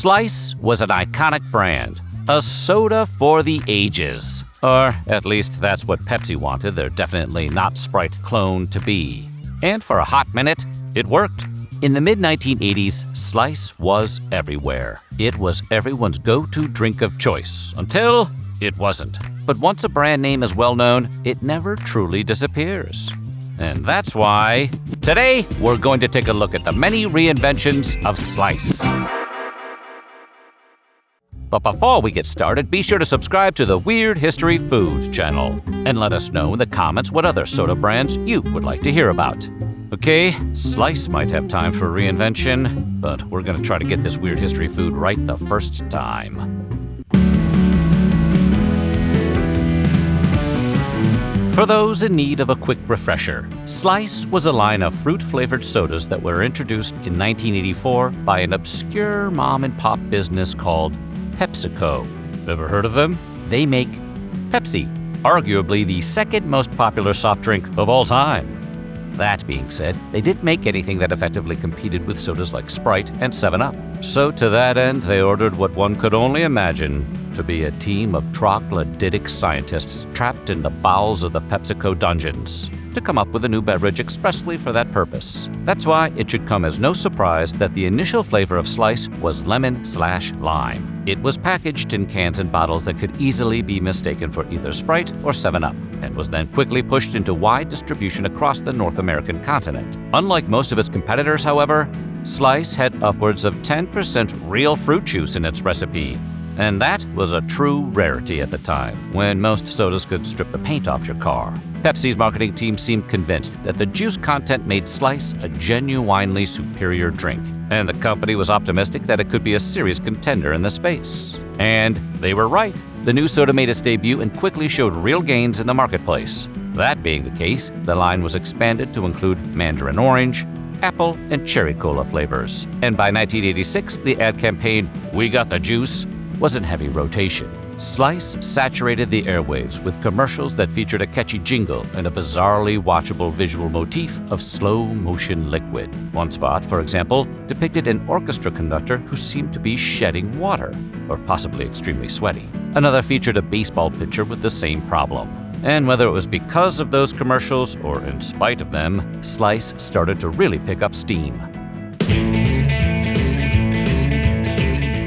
Slice was an iconic brand, a soda for the ages. Or at least that's what Pepsi wanted their definitely-not-Sprite-clone to be. And for a hot minute, it worked. In the mid-1980s, Slice was everywhere. It was everyone's go-to drink of choice, until it wasn't. But once a brand name is well-known, it never truly disappears. And that's why today we're going to take a look at the many reinventions of Slice. But before we get started, be sure to subscribe to the Weird History Foods channel and let us know in the comments what other soda brands you would like to hear about. Okay, Slice might have time for reinvention, but we're going to try to get this weird history food right the first time. For those in need of a quick refresher, Slice was a line of fruit-flavored sodas that were introduced in 1984 by an obscure mom-and-pop business called PepsiCo. Ever heard of them? They make Pepsi, arguably the second most popular soft drink of all time. That being said, they didn't make anything that effectively competed with sodas like Sprite and 7-Up. So to that end, they ordered what one could only imagine to be a team of troglodytic scientists trapped in the bowels of the PepsiCo dungeons to come up with a new beverage expressly for that purpose. That's why it should come as no surprise that the initial flavor of Slice was lemon/lime. It was packaged in cans and bottles that could easily be mistaken for either Sprite or 7-Up, and was then quickly pushed into wide distribution across the North American continent. Unlike most of its competitors, however, Slice had upwards of 10% real fruit juice in its recipe. And that was a true rarity at the time, when most sodas could strip the paint off your car. Pepsi's marketing team seemed convinced that the juice content made Slice a genuinely superior drink, and the company was optimistic that it could be a serious contender in the space. And they were right. The new soda made its debut and quickly showed real gains in the marketplace. That being the case, the line was expanded to include mandarin orange, apple, and cherry cola flavors. And by 1986, the ad campaign, "We Got the Juice," was in heavy rotation. Slice saturated the airwaves with commercials that featured a catchy jingle and a bizarrely watchable visual motif of slow-motion liquid. One spot, for example, depicted an orchestra conductor who seemed to be shedding water, or possibly extremely sweaty. Another featured a baseball pitcher with the same problem. And whether it was because of those commercials or in spite of them, Slice started to really pick up steam.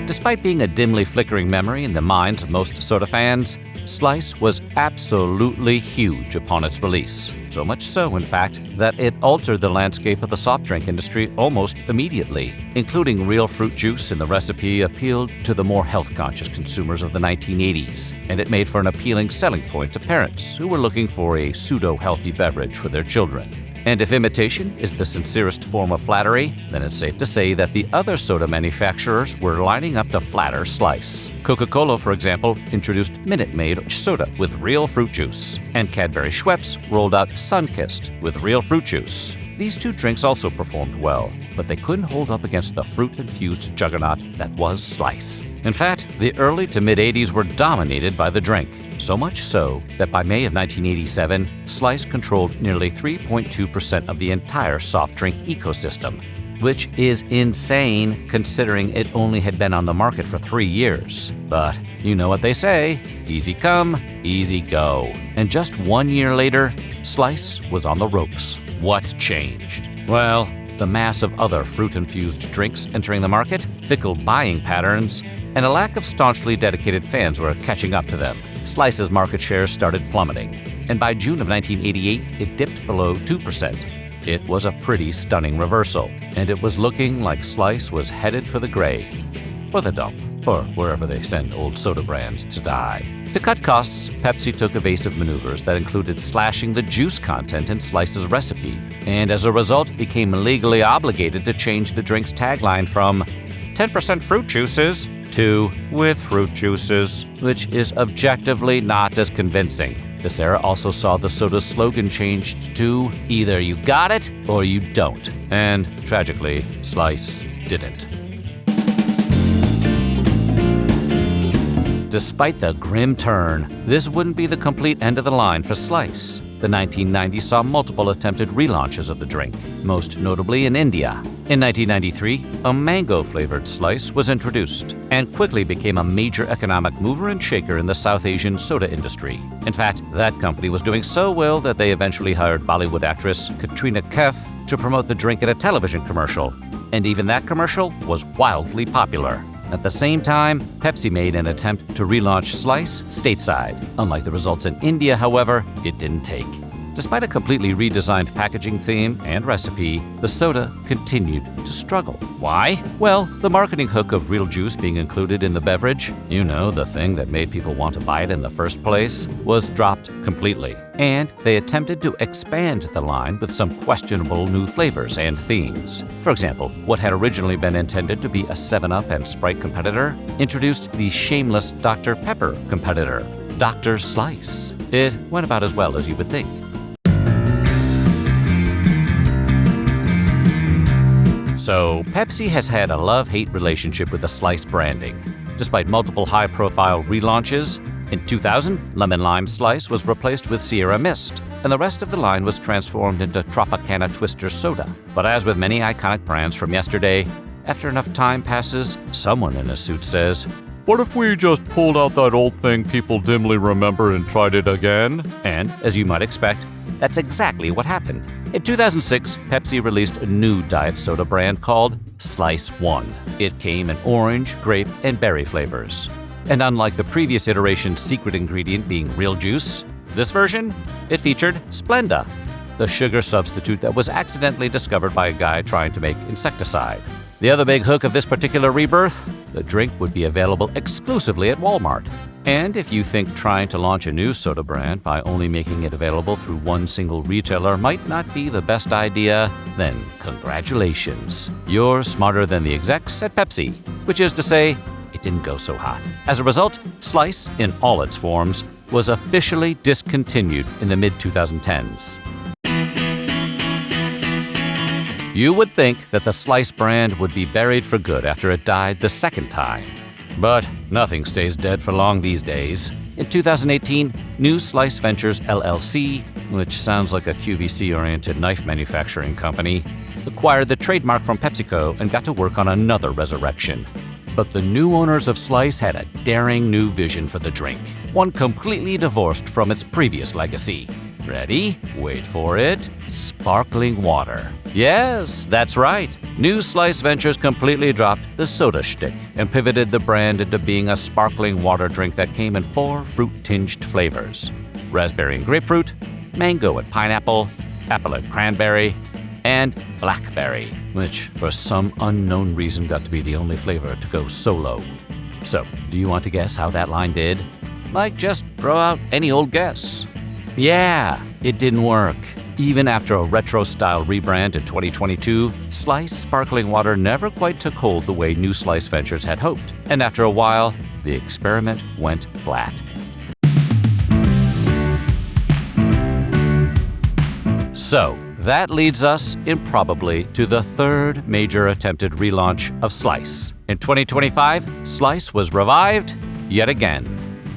Despite being a dimly flickering memory in the minds of most soda fans, Slice was absolutely huge upon its release. So much so, in fact, that it altered the landscape of the soft drink industry almost immediately. Including real fruit juice in the recipe appealed to the more health-conscious consumers of the 1980s, and it made for an appealing selling point to parents who were looking for a pseudo-healthy beverage for their children. And if imitation is the sincerest form of flattery, then it's safe to say that the other soda manufacturers were lining up to flatter Slice. Coca-Cola, for example, introduced Minute Maid soda with real fruit juice, and Cadbury Schweppes rolled out Sunkissed with real fruit juice. These two drinks also performed well, but they couldn't hold up against the fruit-infused juggernaut that was Slice. In fact, the early to mid-80s were dominated by the drink. So much so that by May of 1987, Slice controlled nearly 3.2% of the entire soft drink ecosystem, which is insane considering it only had been on the market for 3 years. But you know what they say, easy come, easy go. And just 1 year later, Slice was on the ropes. What changed? Well, the mass of other fruit-infused drinks entering the market, fickle buying patterns, and a lack of staunchly dedicated fans were catching up to them. Slice's market share started plummeting, and by June of 1988, it dipped below 2%. It was a pretty stunning reversal, and it was looking like Slice was headed for the grave, or the dump, or wherever they send old soda brands to die. To cut costs, Pepsi took evasive maneuvers that included slashing the juice content in Slice's recipe, and as a result became legally obligated to change the drink's tagline from 10% fruit juices to with fruit juices, which is objectively not as convincing. This era also saw the soda's slogan changed to either you got it or you don't. And tragically, Slice didn't. Despite the grim turn, this wouldn't be the complete end of the line for Slice. The 1990s saw multiple attempted relaunches of the drink, most notably in India. In 1993, a mango-flavored slice was introduced and quickly became a major economic mover and shaker in the South Asian soda industry. In fact, that company was doing so well that they eventually hired Bollywood actress Katrina Kaif to promote the drink in a television commercial. And even that commercial was wildly popular. At the same time, Pepsi made an attempt to relaunch Slice stateside. Unlike the results in India, however, it didn't take. Despite a completely redesigned packaging theme and recipe, the soda continued to struggle. Why? Well, the marketing hook of real juice being included in the beverage, you know, the thing that made people want to buy it in the first place, was dropped completely. And they attempted to expand the line with some questionable new flavors and themes. For example, what had originally been intended to be a 7-Up and Sprite competitor introduced the shameless Dr. Pepper competitor, Dr. Slice. It went about as well as you would think. So, Pepsi has had a love-hate relationship with the Slice branding. Despite multiple high-profile relaunches, in 2000, Lemon Lime Slice was replaced with Sierra Mist, and the rest of the line was transformed into Tropicana Twister Soda. But as with many iconic brands from yesterday, after enough time passes, someone in a suit says, "What if we just pulled out that old thing people dimly remember and tried it again?" And, as you might expect, that's exactly what happened. In 2006, Pepsi released a new diet soda brand called Slice One. It came in orange, grape, and berry flavors. And unlike the previous iteration's secret ingredient being real juice, this version, it featured Splenda, the sugar substitute that was accidentally discovered by a guy trying to make insecticide. The other big hook of this particular rebirth, the drink would be available exclusively at Walmart. And if you think trying to launch a new soda brand by only making it available through one single retailer might not be the best idea, then congratulations. You're smarter than the execs at Pepsi, which is to say, it didn't go so hot. As a result, Slice, in all its forms, was officially discontinued in the mid-2010s. You would think that the Slice brand would be buried for good after it died the second time. But nothing stays dead for long these days. In 2018, New Slice Ventures LLC, which sounds like a QVC-oriented knife manufacturing company, acquired the trademark from PepsiCo and got to work on another resurrection. But the new owners of Slice had a daring new vision for the drink, one completely divorced from its previous legacy. Ready? Wait for it. Sparkling water. Yes, that's right. New Slice Ventures completely dropped the soda shtick and pivoted the brand into being a sparkling water drink that came in 4 fruit-tinged flavors: raspberry and grapefruit, mango and pineapple, apple and cranberry, and blackberry, which for some unknown reason got to be the only flavor to go solo. So, do you want to guess how that line did? Like, just throw out any old guess. Yeah, it didn't work. Even after a retro-style rebrand in 2022, Slice Sparkling Water never quite took hold the way New Slice Ventures had hoped. And after a while, the experiment went flat. So, that leads us, improbably, to the third major attempted relaunch of Slice. In 2025, Slice was revived yet again,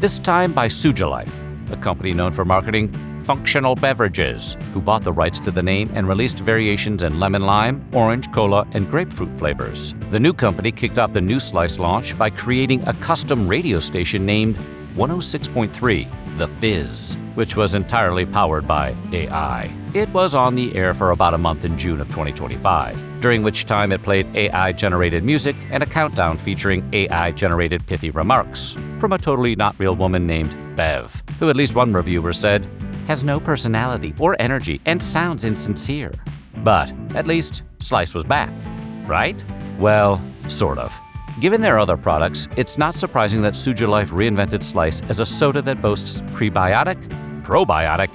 this time by Sujalife, a company known for marketing functional beverages, who bought the rights to the name and released variations in lemon lime, orange, cola, and grapefruit flavors. The new company kicked off the new Slice launch by creating a custom radio station named 106.3, The Fizz, which was entirely powered by AI. It was on the air for about a month in June of 2025, during which time it played AI-generated music and a countdown featuring AI-generated pithy remarks from a totally not real woman named Bev, who at least one reviewer said, has no personality or energy and sounds insincere. But at least Slice was back, right? Well, sort of. Given their other products, it's not surprising that Sujalife reinvented Slice as a soda that boasts prebiotic, probiotic,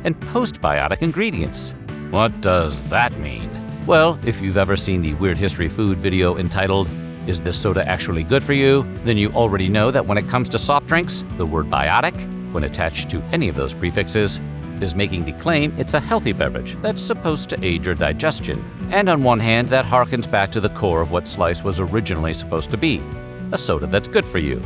and postbiotic ingredients. What does that mean? Well, if you've ever seen the Weird History Food video entitled, "Is this soda actually good for you?" then you already know that when it comes to soft drinks, the word biotic, when attached to any of those prefixes, is making the claim it's a healthy beverage that's supposed to aid your digestion. And on one hand, that harkens back to the core of what Slice was originally supposed to be, a soda that's good for you.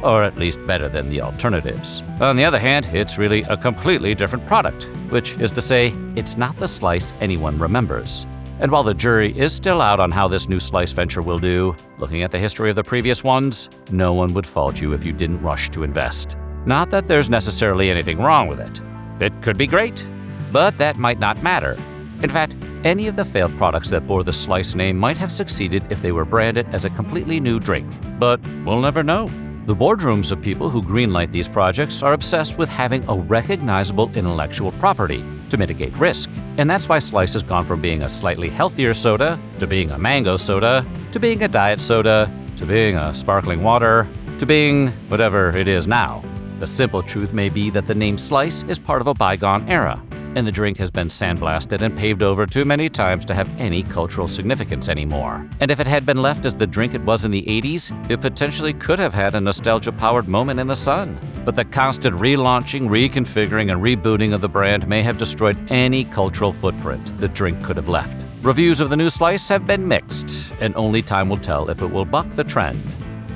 or at least better than the alternatives. On the other hand, it's really a completely different product, which is to say, it's not the slice anyone remembers. And while the jury is still out on how this new slice venture will do, looking at the history of the previous ones, no one would fault you if you didn't rush to invest. Not that there's necessarily anything wrong with it. It could be great, but that might not matter. In fact, any of the failed products that bore the Slice name might have succeeded if they were branded as a completely new drink. But we'll never know. The boardrooms of people who greenlight these projects are obsessed with having a recognizable intellectual property to mitigate risk. And that's why Slice has gone from being a slightly healthier soda, to being a mango soda, to being a diet soda, to being a sparkling water, to being whatever it is now. The simple truth may be that the name Slice is part of a bygone era, and the drink has been sandblasted and paved over too many times to have any cultural significance anymore. And if it had been left as the drink it was in the 80s, it potentially could have had a nostalgia-powered moment in the sun. But the constant relaunching, reconfiguring, and rebooting of the brand may have destroyed any cultural footprint the drink could have left. Reviews of the new Slice have been mixed, and only time will tell if it will buck the trend.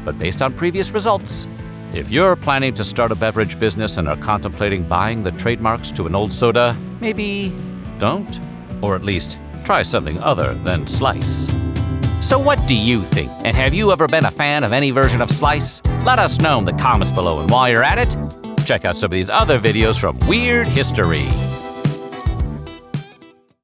But based on previous results, if you're planning to start a beverage business and are contemplating buying the trademarks to an old soda, maybe don't. Or at least try something other than Slice. So what do you think? And have you ever been a fan of any version of Slice? Let us know in the comments below, and while you're at it, check out some of these other videos from Weird History.